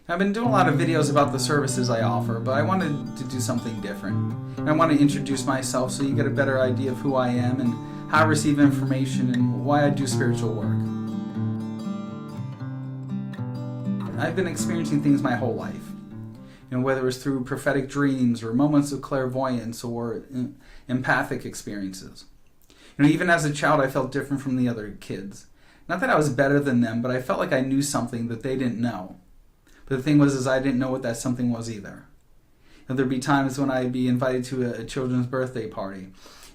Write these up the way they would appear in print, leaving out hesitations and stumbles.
I've been doing a lot of videos about the services I offer, but I wanted to do something different. And I want to introduce myself so you get a better idea of who I am and how I receive information and why I do spiritual work. I've been experiencing things my whole life. Whether it was through prophetic dreams or moments of clairvoyance or empathic experiences. Even as a child, I felt different from the other kids. Not that I was better than them, but I felt like I knew something that they didn't know. But the thing was I didn't know what that something was either. There'd be times when I'd be invited to a children's birthday party,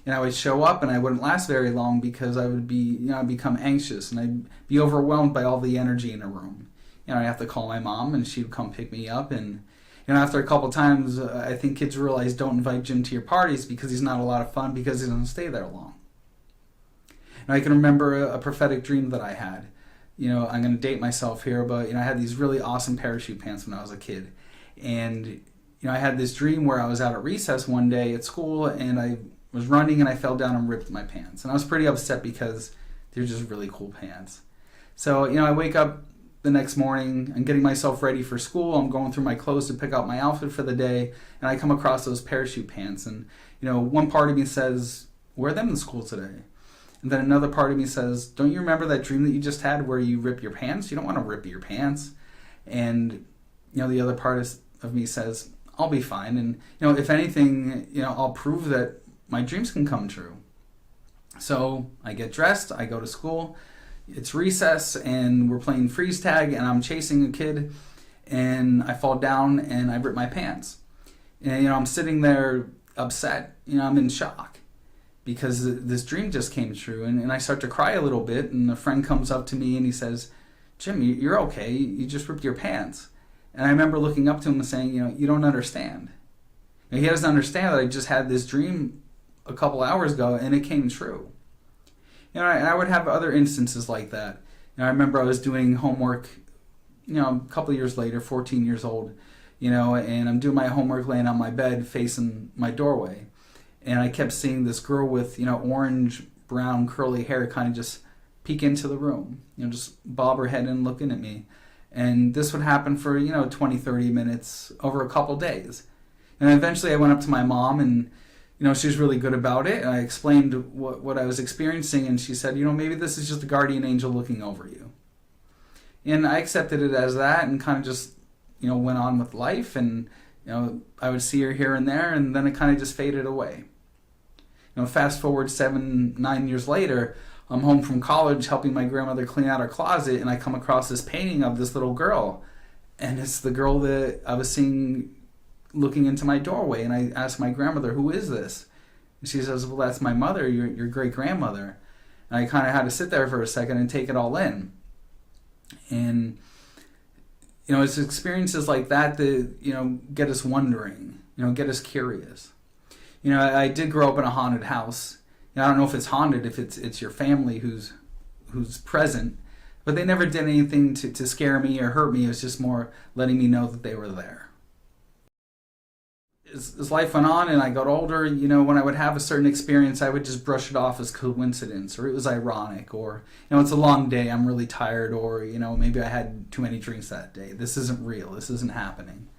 and I would show up and I wouldn't last very long because I would be, I'd become anxious and I'd be overwhelmed by all the energy in a room. I'd have to call my mom and she'd come pick me up, and after a couple times, I think kids realize don't invite Jim to your parties because he's not a lot of fun because he doesn't stay there long. And I can remember a prophetic dream that I had. I'm going to date myself here, but I had these really awesome parachute pants when I was a kid. And I had this dream where I was out at recess one day at school and I was running and I fell down and ripped my pants. And I was pretty upset because they're just really cool pants. So, I wake up the next morning, I'm getting myself ready for school. I'm going through my clothes to pick out my outfit for the day, and I come across those parachute pants. And, one part of me says, wear them in school today. And then another part of me says, don't you remember that dream that you just had where you rip your pants? You don't want to rip your pants. And, the other part of me says, I'll be fine. And, if anything, I'll prove that my dreams can come true. So I get dressed, I go to school. It's recess and we're playing freeze tag and I'm chasing a kid and I fall down and I rip my pants. And, I'm sitting there upset. I'm in shock because this dream just came true. And I start to cry a little bit, and a friend comes up to me and he says, Jim, you're okay. You just ripped your pants. And I remember looking up to him and saying, you don't understand. He doesn't understand that I just had this dream a couple hours ago and it came true. And I would have other instances like that. I remember I was doing homework, a couple of years later, 14 years old, and I'm doing my homework laying on my bed facing my doorway. And I kept seeing this girl with, orange, brown, curly hair kind of just peek into the room, just bob her head and looking at me. And this would happen for, 20, 30 minutes over a couple days. And eventually I went up to my mom and, she was really good about it. And I explained what I was experiencing. And she said, maybe this is just a guardian angel looking over you. And I accepted it as that and kind of just, went on with life. And, I would see her here and there. And then it kind of just faded away. Fast forward 7-9 years later, I'm home from college helping my grandmother clean out her closet. And I come across this painting of this little girl. And it's the girl that I was seeing looking into my doorway, and I asked my grandmother, who is this? And she says, well, that's my mother, your great-grandmother. And I kind of had to sit there for a second and take it all in. And, it's experiences like that get us wondering, get us curious. I did grow up in a haunted house. I don't know if it's haunted, if it's your family who's present, but they never did anything to scare me or hurt me. It was just more letting me know that they were there. As life went on and I got older, when I would have a certain experience, I would just brush it off as coincidence, or it was ironic, or, it's a long day, I'm really tired, or, maybe I had too many drinks that day. This isn't real. This isn't happening.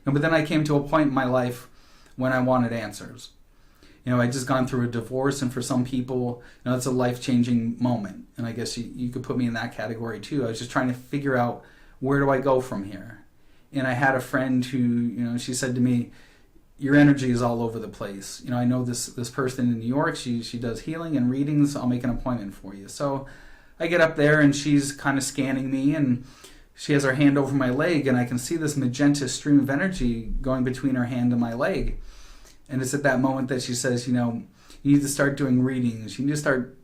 But then I came to a point in my life when I wanted answers. I'd just gone through a divorce, and for some people, it's a life-changing moment. And I guess you could put me in that category too. I was just trying to figure out, where do I go from here? And I had a friend who, she said to me, your energy is all over the place. I know this person in New York, she does healing and readings. I'll make an appointment for you. So I get up there and she's kind of scanning me and she has her hand over my leg and I can see this magenta stream of energy going between her hand and my leg. And it's at that moment that she says, you need to start doing readings. You need to start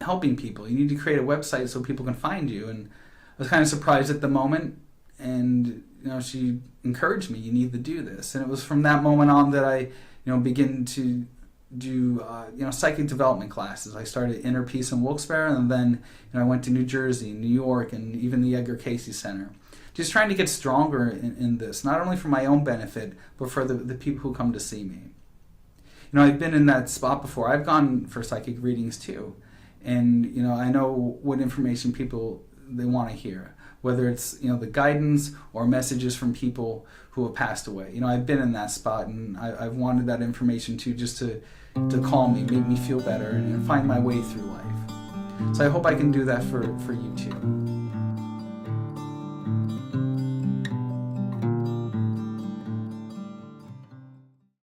helping people. You need to create a website so people can find you. And I was kind of surprised at the moment. And she encouraged me, you need to do this. And it was from that moment on that I, begin to do, psychic development classes. I started Inner Peace in Wilkes-Barre, and then, I went to New Jersey, New York, and even the Edgar Cayce Center. Just trying to get stronger in this, not only for my own benefit, but for the people who come to see me. I've been in that spot before. I've gone for psychic readings too. And, I know what information people, they want to hear. whether it's the guidance or messages from people who have passed away. I've been in that spot, and I've wanted that information too, just to calm me, make me feel better, and find my way through life. So I hope I can do that for you too.